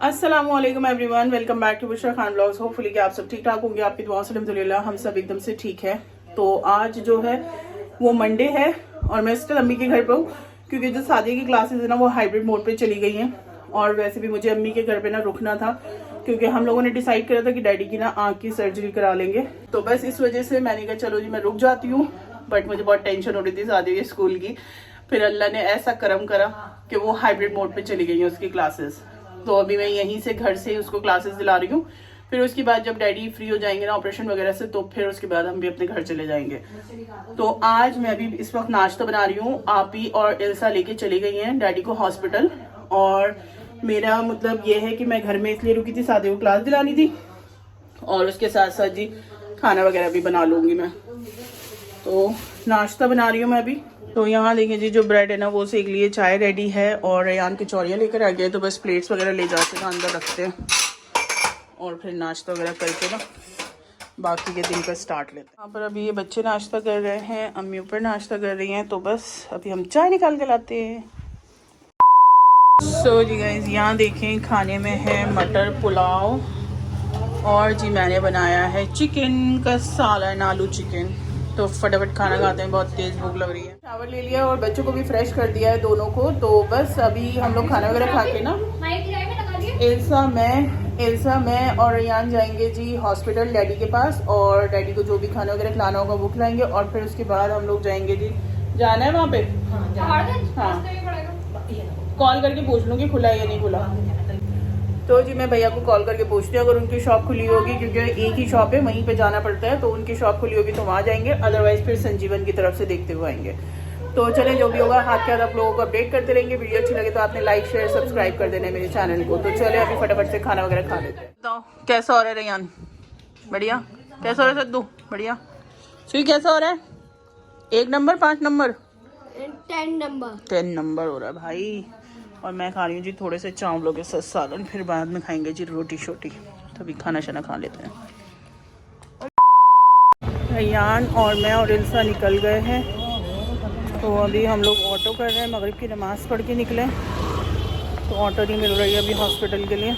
अस्सलामुअलैकुम everyone, welcome back to Bushra Khan blogs. Hopefully कि आप सब ठीक ठाक होंगे। आपकी दुआओं से अल्हम्दुलिल्लाह हम सब एकदम से ठीक है। तो आज जो है वो मंडे है और मैं स्टिल अम्मी के घर पर हूँ क्योंकि जो शादी की क्लासेस है ना वो हाइब्रिड मोड पे चली गई हैं। और वैसे भी मुझे अम्मी के घर पे ना रुकना था क्योंकि हम लोगों ने डिसाइड करा था कि डैडी की ना आँख की सर्जरी करा लेंगे। तो बस इस वजह से मैंने कहा चलो जी मैं रुक जाती हूँ। बट मुझे बहुत टेंशन हो रही थी शादी के स्कूल की। फिर अल्लाह ने ऐसा करम करा कि वो हाइब्रिड मोड पे चली गई हैं उसकी क्लासेस। तो अभी मैं यहीं से घर से उसको क्लासेस दिला रही हूँ। फिर उसके बाद जब डैडी फ्री हो जाएंगे ना ऑपरेशन वगैरह से तो फिर उसके बाद हम भी अपने घर चले जाएंगे। तो आज मैं भी इस वक्त नाश्ता बना रही हूँ। आप ही और एल्सा लेके चली गई हैं डैडी को हॉस्पिटल। और मेरा मतलब ये है कि मैं घर में इसलिए रुकी थी, शादी को क्लास दिलानी थी और उसके साथ साथ जी खाना वगैरह भी बना लूंगी मैं। तो नाश्ता बना रही हूँ मैं अभी। तो यहाँ देखिए जी जो ब्रेड है ना वो सेक लिए, चाय रेडी है और रेयान के चौड़ियाँ लेकर आ गए। तो बस प्लेट्स वगैरह ले जाते हैं अंदर रखते हैं और फिर नाश्ता वगैरह करके ना बाकी के दिन का स्टार्ट लेते हैं। यहाँ पर अभी ये बच्चे नाश्ता कर रहे हैं, अम्मी ऊपर नाश्ता कर रही हैं। तो बस अभी हम चाय निकाल के लाते हैं। सो जी गाइस यहाँ देखें खाने में है मटर पुलाव और जी मैंने बनाया है चिकन का सालन, आलू चिकन। तो फटाफट खाना खाते हैं, बहुत तेज भूख लग रही है। शावर ले लिया और बच्चों को भी फ्रेश कर दिया है दोनों को। तो बस अभी हम लोग खाना वगैरह खा के ना एल्सा मैं और रेयान जाएंगे जी हॉस्पिटल डैडी के पास और डैडी को जो भी खाना वगैरह खिलाना होगा वो खिलाएंगे। और फिर उसके बाद हम लोग जाएंगे जी, जाना है वहाँ पे। हाँ कॉल करके पूछ लूँगी खुला है या नहीं खुला। तो जी मैं भैया को कॉल करके पूछती हूँ अगर उनकी शॉप खुली होगी, क्योंकि एक ही शॉप है वहीं पे जाना पड़ता है। तो उनकी शॉप खुली होगी तो वहाँ जाएंगे, अदरवाइज फिर संजीवन की तरफ से देखते हुए आएंगे। तो चले जो भी होगा हाथ के हाथ आप लोगों को अपडेट करते रहेंगे। वीडियो अच्छी लगे तो आपने लाइक शेयर सब्सक्राइब कर देना है मेरे चैनल को। तो चले अभी फटाफट से खाना वगैरह खा लेते हैं। तो कैसा हो रहा है रेयान? बढ़िया। कैसा हो रहा है सद्दू? बढ़िया। सुई कैसा हो रहा है? 1 नंबर 5 नंबर 10 नंबर हो रहा है भाई। और मैं खा रही हूँ जी थोड़े से चावलों के साथ सालन, फिर बाद में खाएंगे जी रोटी शोटी। तभी खाना शाना खा लेते हैं। रेयान और मैं और इल्सा निकल गए हैं। तो अभी हम लोग ऑटो कर रहे हैं, मगरिब की नमाज़ पढ़ के निकले तो ऑटो नहीं मिल रही है अभी हॉस्पिटल के लिए।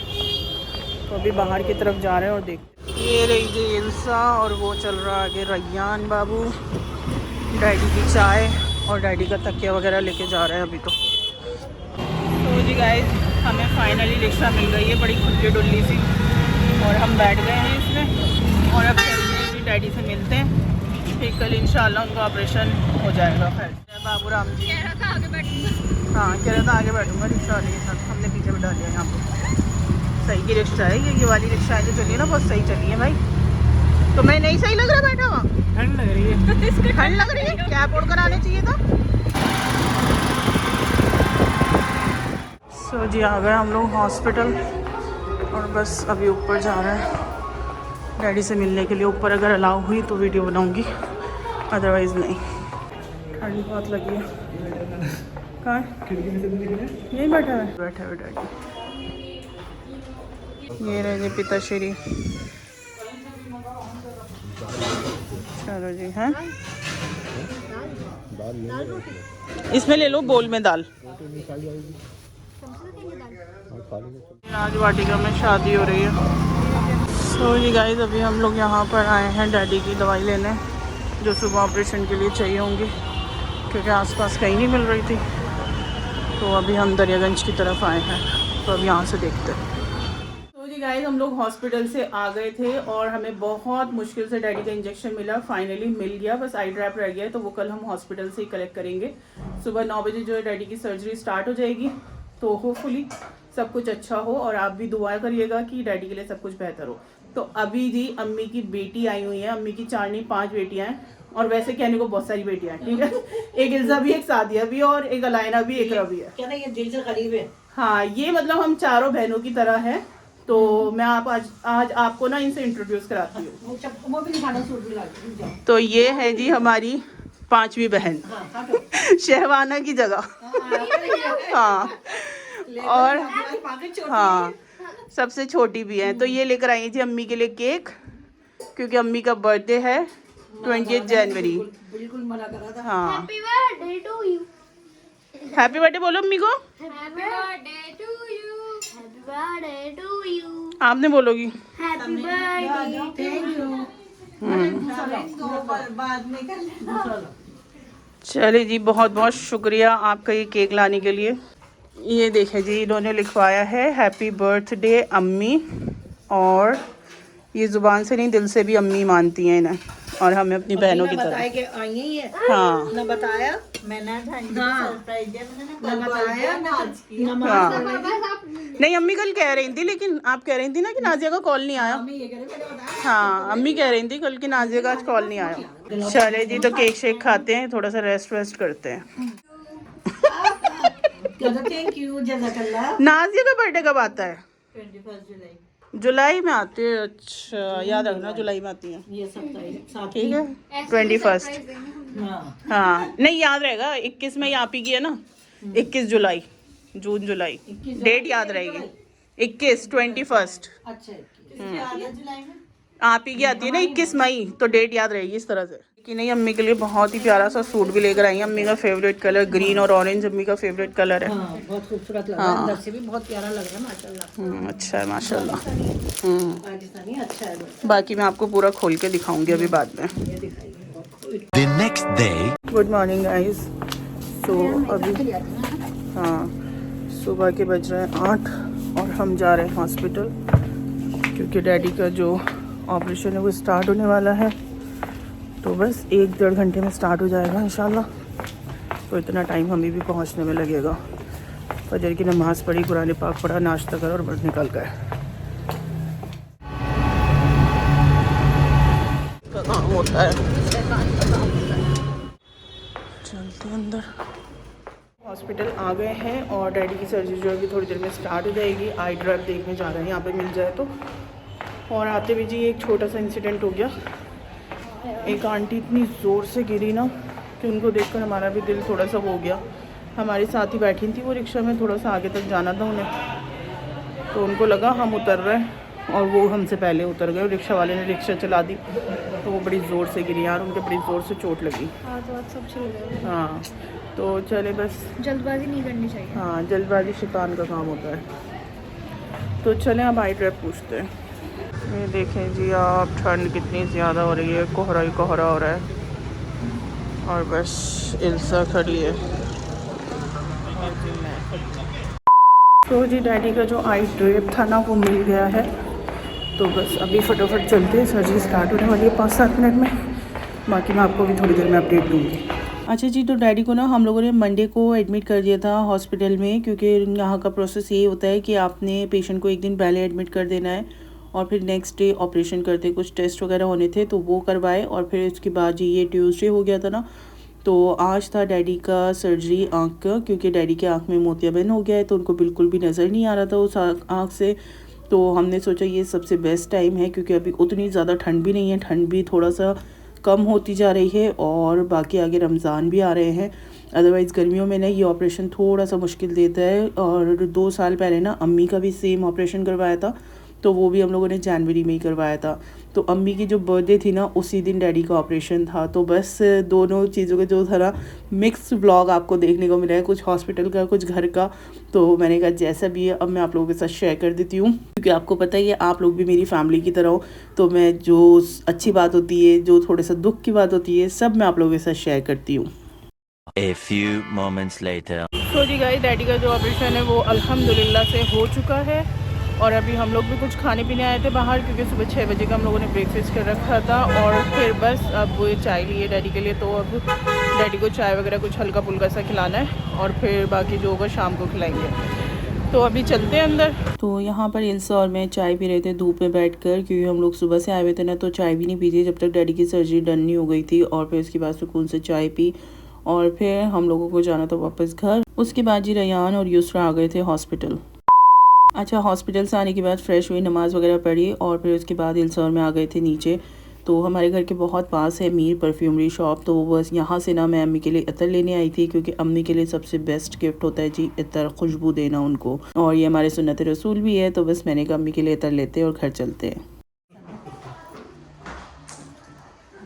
तो अभी बाहर की तरफ जा रहे हैं और देख ये रही जी इल्सा और वो चल रहा आगे रेयान बाबू। डैडी की चाय और डैडी का तकिया वगैरह लेके जा रहे हैं अभी। तो जी गाइस हमें फाइनली रिक्शा मिल गई है, बड़ी खुली डुल्ली सी, और हम बैठ गए हैं इसमें। और अब चलते हैं जी डैडी से मिलते हैं, फिर कल इंशाल्लाह उनका ऑपरेशन हो जाएगा। खैर बाबू राम जी कह रहा था आगे बैठूंगा। हाँ कह रहा था आगे बैठूंगा रिक्शा वाले के साथ। हमने पीछे बैठा लिया यहाँ पर। सही की रिक्शा है ये वाली रिक्शा है जो चली है ना बहुत सही चली है भाई। तो मैं नहीं सही लग रहा बैठा हुआ? ठंड लग रही है। ठंड लग रही है, कैप ओढ़ कर आने चाहिए था। तो जी आ गए हम लोग हॉस्पिटल और बस अभी ऊपर जा रहे हैं डैडी से मिलने के लिए। ऊपर अगर अलाउ हुई तो वीडियो बनाऊंगी, अदरवाइज़ नहीं। ठंड बहुत लगी है। कहाँ यहीं बैठा है? बैठा है डैडी। ये रहे जी पिताश्री। चलो जी। हाँ इसमें ले लो बोल में दाल। आज वाटिका में शादी हो रही है। सो जी गाइस अभी हम लोग यहाँ पर आए हैं डैडी की दवाई लेने जो सुबह ऑपरेशन के लिए चाहिए होंगी, क्योंकि आसपास कहीं नहीं मिल रही थी। तो अभी हम दरियागंज की तरफ आए हैं, तो अब यहाँ से देखते हैं। तो जी गाइस हम लोग हॉस्पिटल से आ गए थे और हमें बहुत मुश्किल से डैडी का इंजेक्शन मिला, फाइनली मिल गया। बस आई ड्रैप रह गया है तो वो कल हम हॉस्पिटल से ही कलेक्ट करेंगे। सुबह 9 बजे जो है डैडी की सर्जरी स्टार्ट हो जाएगी। तो होपफुली सब कुछ अच्छा हो और आप भी दुआ करिएगा कि डैडी के लिए सब कुछ बेहतर हो। तो अभी जी अम्मी की बेटी आई हुई है, अम्मी की 4 नहीं 5 बेटियां हैं। और वैसे कहने को बहुत सारी बेटियां हैं, ठीक है। एक इल्जा भी, एक सादिया भी और एक अलायना भी, एक रवि है। क्या ये दिल से करीब है। हाँ ये मतलब हम चारों बहनों की तरह है। तो मैं आज आपको ना इनसे इंट्रोड्यूस कराती हूँ। तो ये है जी हमारी 5वीं बहन शहवाना की जगह। हाँ और हाँ सबसे छोटी भी है। तो ये लेकर आई थी अम्मी के लिए केक, क्योंकि अम्मी का बर्थडे है 20 जनवरी। बिल्कुल मना करा था। हाँ happy birthday to you. Happy birthday बोलो अम्मी को। Happy birthday to you. Birthday to you. आपने बोलोगी हैप्पी बर्थडे थैंक यू। बाद में कर लेना। चले जी, बहुत बहुत शुक्रिया आपका ये केक लाने के लिए। ये देखें जी, इन्होंने लिखवाया है हैप्पी बर्थडे अम्मी, और ये ज़ुबान से नहीं दिल से भी अम्मी मानती हैं इन्हें, और हमें अपनी बहनों की तरह। के आई है। हाँ न बताया मैंने, सरप्राइज दिया मैंने, न बताया न हाँ। नहीं, अम्मी कल कह रही थी, लेकिन आप कह रही थी ना कि नाजिया का कॉल नहीं आया। हाँ, अम्मी कह रही थी कल की नाजिया का आज कॉल नहीं आया। चले जी, तो केक शेक खाते हैं, थोड़ा सा रेस्ट वेस्ट करते हैं। थैंक यू जज़ाकल्लाह। नाजिया का बर्थडे कब आता है? 21 जुलाई। जुलाई में आती है? अच्छा, याद रखना जुलाई में आती है। ये 27 ठीक है, 21। हाँ नहीं, याद रहेगा। 21 में आप ही की है ना, 21 जुलाई, जून जुलाई, डेट याद रहेगी। 21 21। अच्छा, जुलाई में आप ही की आती है ना 21 मई, तो डेट याद रहेगी इस तरह से। कि नहीं, अम्मी के लिए बहुत ही प्यारा सा सूट भी लेकर आई है। अम्मी का फेवरेट कलर ग्रीन और ऑरेंज अम्मी का फेवरेट कलर है। हाँ, बहुत खूबसूरत लग रहा है, अंदर से भी बहुत प्यारा लग रहा है माशाल्लाह। अच्छा है माशाल्लाह। पाकिस्तानी अच्छा है। बाकी मैं आपको पूरा खोल के दिखाऊंगी अभी बाद में। The next day. Good morning guys. So अभी हाँ, सुबह के बज रहे हैं 8 और हम जा रहे हैं हॉस्पिटल, क्योंकि डैडी का जो ऑपरेशन है वो स्टार्ट होने वाला है। तो बस 1-1.5 घंटे में स्टार्ट हो जाएगा इंशाल्लाह। तो इतना टाइम हमें भी पहुंचने में लगेगा। फजर की नमाज़ पढ़ी, कुरान पाक पढ़ा, नाश्ता करा और बस निकल गए। काम होता है, चलते अंदर। हॉस्पिटल आ गए हैं और डैडी की सर्जरी जो है कि थोड़ी देर में स्टार्ट हो जाएगी। आई ड्रॉप देखने जा रहे हैं, यहाँ पे मिल जाए तो। और आते भी जी एक छोटा सा इंसिडेंट हो गया। एक आंटी इतनी ज़ोर से गिरी ना कि उनको देखकर हमारा भी दिल थोड़ा सा हो गया। हमारे साथ ही बैठी थी वो रिक्शा में, थोड़ा सा आगे तक जाना था उन्हें, तो उनको लगा हम उतर रहे हैं और वो हमसे पहले उतर गए। रिक्शा वाले ने रिक्शा चला दी तो वो बड़ी ज़ोर से गिरी यार, उनके बड़ी ज़ोर से चोट लगी। हाँ, तो चले बस जल्दबाजी नहीं करनी चाहिए। हाँ, जल्दबाजी शैतान का काम होता है। तो चलें अब आई ड्रॉप पूछते हैं। ये देखें जी आप, ठंड कितनी ज़्यादा हो रही है, कोहरा ही कोहरा हो रहा है और बस इल्सा खड़ी है। तो जी डैडी का जो आई ड्रॉप था ना वो मिल गया है, तो बस अभी फटाफट चलते हैं। सर्जरी स्टार्ट होने वाली है 5-7 मिनट में। बाकी मैं आपको भी थोड़ी देर में अपडेट दूँगी। अच्छा जी, तो डैडी को ना हम लोगों ने मंडे को एडमिट कर दिया था हॉस्पिटल में, क्योंकि यहाँ का प्रोसेस ये होता है कि आपने पेशेंट को एक दिन पहले एडमिट कर देना है और फिर नेक्स्ट डे ऑपरेशन करते। कुछ टेस्ट वगैरह होने थे तो वो करवाए, और फिर उसके बाद जी ये ट्यूसडे हो गया था ना, तो आज था डैडी का सर्जरी आँख का, क्योंकि डैडी के आँख में मोतियाबिंद हो गया है, तो उनको बिल्कुल भी नज़र नहीं आ रहा था उस आँख से। तो हमने सोचा ये सबसे बेस्ट टाइम है, क्योंकि अभी उतनी ज़्यादा ठंड भी नहीं है, ठंड भी थोड़ा सा कम होती जा रही है, और बाकी आगे रमज़ान भी आ रहे हैं। अदरवाइज़ गर्मियों में ना ये ऑपरेशन थोड़ा सा मुश्किल देता है। और 2 साल पहले ना अम्मी का भी सेम ऑपरेशन करवाया था, तो वो भी हम लोगों ने जनवरी में ही करवाया था। तो अम्मी की जो बर्थडे थी ना उसी दिन डैडी का ऑपरेशन था। तो बस दोनों चीज़ों के जो था मिक्स व्लॉग आपको देखने को मिला है, कुछ हॉस्पिटल का कुछ घर का। तो मैंने कहा जैसा भी है अब मैं आप लोगों के साथ शेयर कर देती हूँ, क्योंकि आपको पता ही है आप लोग भी मेरी फैमिली की तरह हो। तो मैं जो अच्छी बात होती है, जो थोड़े सा दुख की बात होती है, सब मैं आप लोगों के साथ शेयर करती हूँ। A few moments later. तो जी गाइस, डैडी का जो ऑपरेशन है वो अल्हम्दुलिल्लाह से हो चुका है। और अभी हम लोग भी कुछ खाने पीने आए थे बाहर, क्योंकि सुबह 6 बजे का हम लोगों ने ब्रेकफास्ट कर रखा था। और फिर बस अब वो चाय लिए डैडी के लिए, तो अब डैडी को चाय वगैरह कुछ हल्का फुल्का सा खिलाना है, और फिर बाकी जो होगा शाम को खिलाएंगे। तो अभी चलते हैं अंदर। तो यहाँ पर इल्सा और मैं चाय पी रहे थे धूप में बैठकर, क्योंकि हम लोग सुबह से आए हुए थे ना, तो चाय भी नहीं पी थी जब तक डैडी की सर्जरी डन नहीं हो गई थी। और फिर उसके बाद सुकून से चाय पी, और फिर हम लोगों को जाना था वापस घर। उसके बाद जी रयान और यूसरा आ गए थे हॉस्पिटल। अच्छा, हॉस्पिटल से आने के बाद फ़्रेश हुई, नमाज़ वगैरह पढ़ी, और फिर उसके बाद इल्सा और मैं आ गए थे नीचे। तो हमारे घर के बहुत पास है मीर परफ्यूमरी शॉप, तो बस यहाँ से ना मैं अम्मी के लिए इतर लेने आई थी, क्योंकि अम्मी के लिए सबसे बेस्ट गिफ्ट होता है जी इतर, खुशबू देना उनको, और ये हमारे सुन्नत रसूल भी है। तो बस मैंने कहा अम्मी के लिए इतर लेते हैं और घर चलते हैं।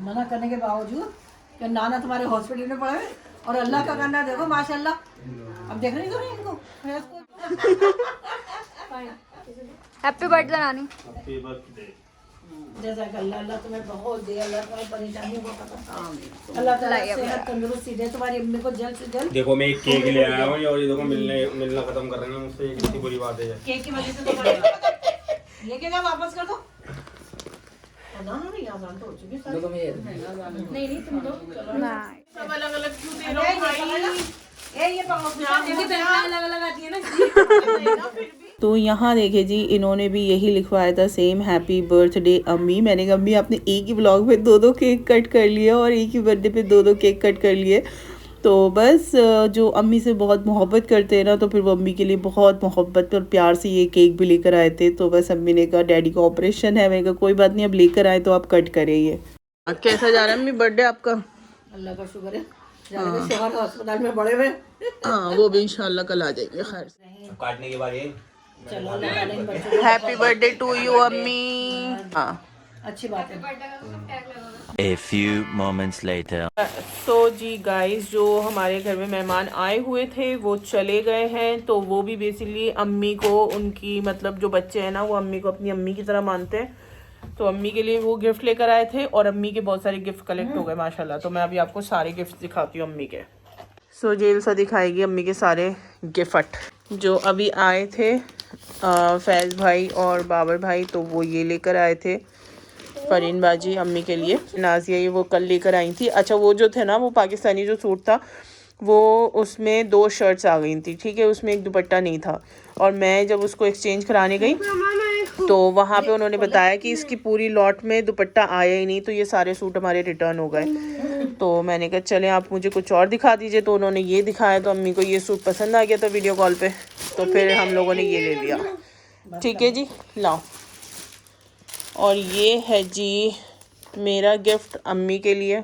मना करने के बावजूद कि नाना तुम्हारे हॉस्पिटल में पड़े, और अल्लाह का करना देखो माशाल्लाह। अब देख रही हो इनको हैप्पी बर्थडे नानी। Happy birthday. जैसा कि अल्लाह अल्लाह तुम्हें बहुत दे, अल्लाह तुम्हारी परेशानियों को खत्म, अल्लाह ताला सेहत तंदुरुस्ती दे तुम्हारी अम्मी को जल्द से जल्द। देखो मैं एक केक ले आया हूँ और ये देखो मिलना खत्म कर रहे हैं मुझसे, ये कितनी बुरी बात है। केक की वजह से तो ये क्या वापस कर दो। ना नहीं आसान तो हो चुकी सारी। नहीं तुम दो सब अलग अलग क्यों दे रहे हो भाई? ये अलग अलग आती है ना। तो यहाँ देखे जी, इन्होंने भी यही लिखवाया था सेम, हैप्पी बर्थडे अम्मी। मैंने कहा अम्मी आपने एक ही ब्लॉग पे 2-2 केक कट कर लिए और एक ही बर्थडे पे 2-2 केक कट कर लिए। तो बस जो अम्मी से बहुत मोहब्बत करते हैं ना, तो फिर वो अम्मी के लिए बहुत मोहब्बत और प्यार से ये केक भी लेकर आए थे। तो बस अम्मी ने कहा डैडी का ऑपरेशन है, मैंने कहा कोई बात नहीं, अब लेकर आए तो आप कट करें ये। कैसा जा रहा है अम्मी बर्थडे आपका? अल्लाह का शुक्र है, शोहर अस्पताल में बड़े हुए। हाँ वो भी इंशाल्लाह कल आ जाएंगे। खैर काटने के बाद ये चलो बच्चों हैप्पी बर्थडे टू यू अम्मी। हाँ अच्छी बात है। A few moments later. तो जी गाइस, जो हमारे घर में मेहमान आए हुए थे वो चले गए हैं। तो वो भी बेसिकली अम्मी को, उनकी मतलब जो बच्चे हैं ना, वो अम्मी को अपनी अम्मी की तरह मानते हैं। तो अम्मी के लिए वो गिफ्ट लेकर आए थे और अम्मी के बहुत सारे गिफ्ट कलेक्ट हो गए माशाल्लाह। तो मैं अभी आपको सारे गिफ्ट दिखाती हूँ अम्मी के। सो जेल सा दिखाएगी अम्मी के सारे गिफ्ट जो अभी आए थे। फैज़ भाई और बाबर भाई तो वो ये लेकर आए थे फरीन बाजी अम्मी के लिए। नाजिया ये वो कल लेकर आई थी। अच्छा वो जो थे ना, वो पाकिस्तानी जो सूट था वो उसमें 2 शर्ट्स आ गई थी, ठीक है, उसमें एक दुपट्टा नहीं था। और मैं जब उसको एक्सचेंज कराने गई तो वहाँ पे उन्होंने बताया कि इसकी पूरी लॉट में दुपट्टा आया ही नहीं, तो ये सारे सूट हमारे रिटर्न हो गए। तो मैंने कहा चलें आप मुझे कुछ और दिखा दीजिए। तो उन्होंने ये दिखाया, तो अम्मी को ये सूट पसंद आ गया था वीडियो कॉल पे, तो फिर हम लोगों ने ये ले लिया। ठीक है जी, लाओ। और ये है जी मेरा गिफ्ट अम्मी के लिए।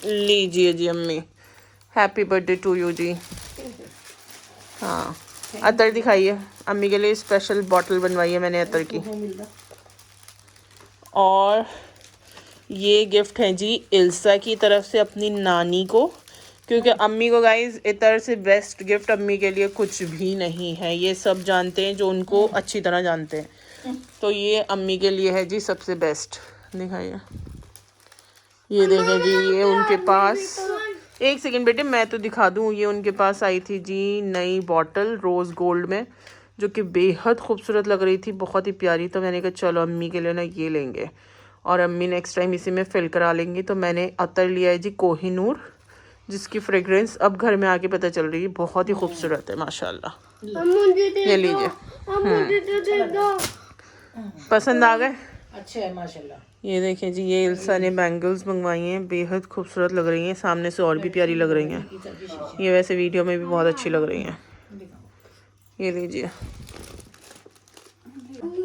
लीजिए जी अम्मी, हैप्पी बर्थडे टू यू जी। हाँ अतर दिखाइए, अम्मी के लिए स्पेशल बॉटल बनवाई है मैंने अतर की। और ये गिफ्ट है जी इल्सा की तरफ से अपनी नानी को, क्योंकि अम्मी को गाइस इतर से बेस्ट गिफ्ट अम्मी के लिए कुछ भी नहीं है, ये सब जानते हैं जो उनको अच्छी तरह जानते हैं। तो ये अम्मी के लिए है जी सबसे बेस्ट। दिखाइए, ये देखें जी, ये उनके पास, एक सेकंड बेटे मैं तो दिखा दूँ, ये उनके पास आई थी जी नई बॉटल रोज़ गोल्ड में, जो कि बेहद खूबसूरत लग रही थी, बहुत ही प्यारी। तो मैंने कहा चलो अम्मी के लिए ना ये लेंगे और अम्मी नेक्स्ट टाइम इसी में फिल करा लेंगी। तो मैंने अतर लिया है जी कोहिनूर, जिसकी फ्रेग्रेंस अब घर में आके पता चल रही है बहुत ही खूबसूरत है माशाल्लाह। ये लीजिए, पसंद आ गए? अच्छे है माशाल्लाह। ये देखें जी, ये इल्सा ने बैंगल्स मंगवाई हैं, बेहद खूबसूरत लग रही हैं, सामने से और भी प्यारी लग रही हैं। ये वैसे वीडियो में भी बहुत अच्छी लग रही हैं। ये लीजिए,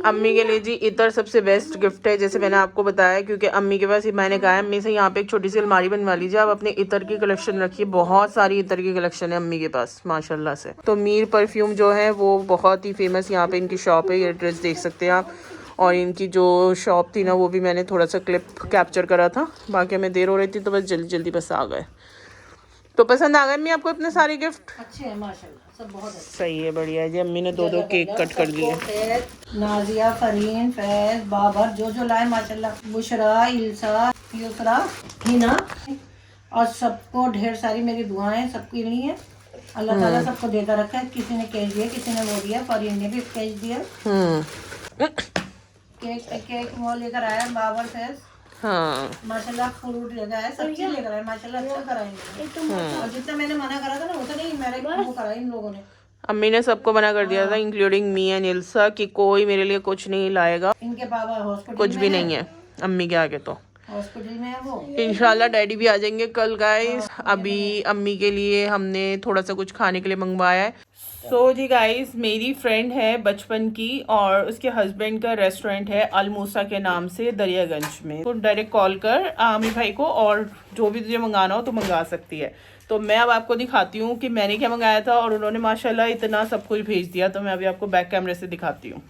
अम्मी के लिए जी इतर सबसे बेस्ट गिफ्ट है, जैसे मैंने आपको बताया, क्योंकि अम्मी के पास, मैंने कहा है अम्मी से यहाँ पे एक छोटी सी अलमारी बनवा लीजिए, आप अपने इतर की कलेक्शन रखिए, बहुत सारी इतर की कलेक्शन है अम्मी के पास माशाल्लाह से। तो मीर परफ्यूम जो है वो बहुत ही फेमस यहाँ पे इनकी शॉप है, ये एड्रेस देख सकते हैं आप। और इनकी जो शॉप थी ना, वो भी मैंने थोड़ा सा क्लिप कैप्चर करा था, बाकी हमें देर हो रही थी तो बस जल्दी जल्दी बस आ गए। तो पसंद आ गए अम्मी आपको इतने सारे गिफ्ट? अच्छे हैं माशाल्लाह, सब बहुत अच्छे। सही है, बढ़िया है जी। अम्मी ने 2-2 केक कट कर दिए। नाजिया, फरीन, फैज, बाबर जो लाए माशाल्लाह, बुशरा, इल्सा, युसरा, हिना, और सबको ढेर सारी मेरी दुआएं सबके लिए। अल्लाह ताला सबको देता रखा है। किसी ने कैश दिया, किसी ने वो दिया, फरीन ने भी कैश दिया। केक वो लेकर आया बाबर फैज, हाँ माशाल्लाह, फ्रूट लेकर आया, सब चीज लेकर आया माशाल्लाह, अच्छा कराएंगे। और जितना मैंने मना करा था ना, वो तो नहीं, मेरे वो करा इन लोगों ने। अम्मी ने सबको मना कर दिया था, इंक्लूडिंग मी एंड इल्सा, कि कोई मेरे लिए कुछ नहीं लाएगा, इनके पापा हॉस्पिटल कुछ भी नहीं है अम्मी के आगे। तो हॉस्पिटल में है वो। इंशाल्लाह डैडी भी आ जाएंगे कल गाइस। अभी अम्मी के लिए हमने थोड़ा सा कुछ खाने के लिए मंगवाया है। सो जी गाइस, मेरी फ्रेंड है बचपन की और उसके हस्बैंड का रेस्टोरेंट है अलमूसा के नाम से दरियागंज में। तो डायरेक्ट कॉल कर आमिर भाई को और जो भी तुझे मंगाना हो तो मंगा सकती है। तो मैं अब आपको दिखाती हूँ कि मैंने क्या मंगाया था, और उन्होंने माशाल्लाह इतना सब कुछ भेज दिया। तो मैं अभी आपको बैक कैमरे से दिखाती हूँ।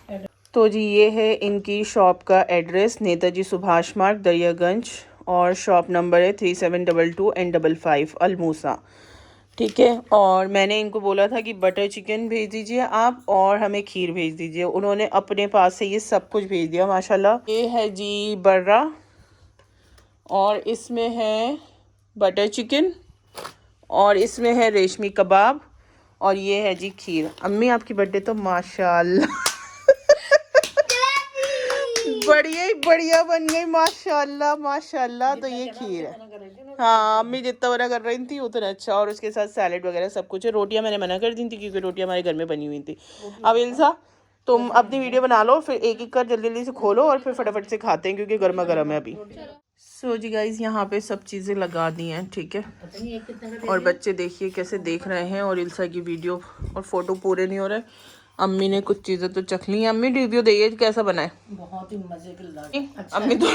तो जी ये है इनकी शॉप का एड्रेस, नेताजी सुभाष मार्ग दरियागंज, और शॉप नंबर है 3722 and 55 अलमूसा। ठीक है। और मैंने इनको बोला था कि बटर चिकन भेज दीजिए आप और हमें खीर भेज दीजिए, उन्होंने अपने पास से ये सब कुछ भेज दिया माशाल्लाह। ये है जी बर्रा और इसमें है बटर चिकन और इसमें है रेशमी कबाब और ये है जी खीर। अम्मी आपकी बर्थडे तो माशाल्लाह बढ़िया ही बढ़िया बन गई माशाल्लाह माशाल्लाह। तो ये खीर है। हाँ अम्मी जितना बना कर रही थी उतना अच्छा, और उसके साथ सैलेड वगैरह सब कुछ है। रोटियां मैंने मना कर दी थी क्योंकि रोटियां हमारे घर में बनी हुई थी। अब इल्सा तुम अपनी वीडियो बना लो, फिर एक एक कर जल्दी जल्दी से खोलो और फिर फटाफट से खाते हैं क्योंकि गर्मा गर्म है अभी। सो जी गाइज यहाँ पे सब चीज़ें लगा दी हैं, ठीक है। और बच्चे देखिए कैसे देख रहे हैं और इल्सा की वीडियो और फोटो पूरे नहीं हो रहे। अम्मी ने कुछ चीज़ें तो चख ली हैं। अम्मी रिव्यू दिए कैसा बना है? बहुत ही मजे की अच्छा अम्मी तो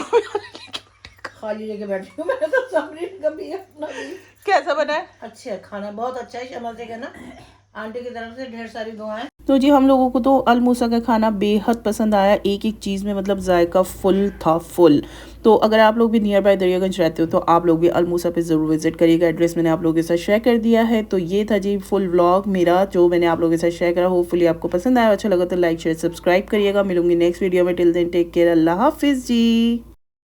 खाली लेके बैठी हूँ मैं तो सामने कभी अपना भी। कैसा बना है? अच्छा है खाना, बहुत अच्छा है। मजे का ना, आंटी की तरफ से ढेर सारी दुआएं। तो जी हम लोगों को तो अलमूसा का खाना बेहद पसंद आया, एक एक चीज़ में मतलब जायका फुल था फुल। तो अगर आप लोग भी नियर बाय दरियागंज रहते हो तो आप लोग भी अलमूसा पे ज़रूर विजिट करिएगा। एड्रेस मैंने आप लोगों के साथ शेयर कर दिया है। तो ये था जी फुल व्लॉग मेरा जो मैंने आप लोगों के साथ शेयर करा। होपफुली आपको पसंद आया, अच्छा लगा तो लाइक शेयर सब्सक्राइब करिएगा। मिलूंगी नेक्स्ट वीडियो में। टिल देन टेक केयर, अल्लाह हाफिज़ जी।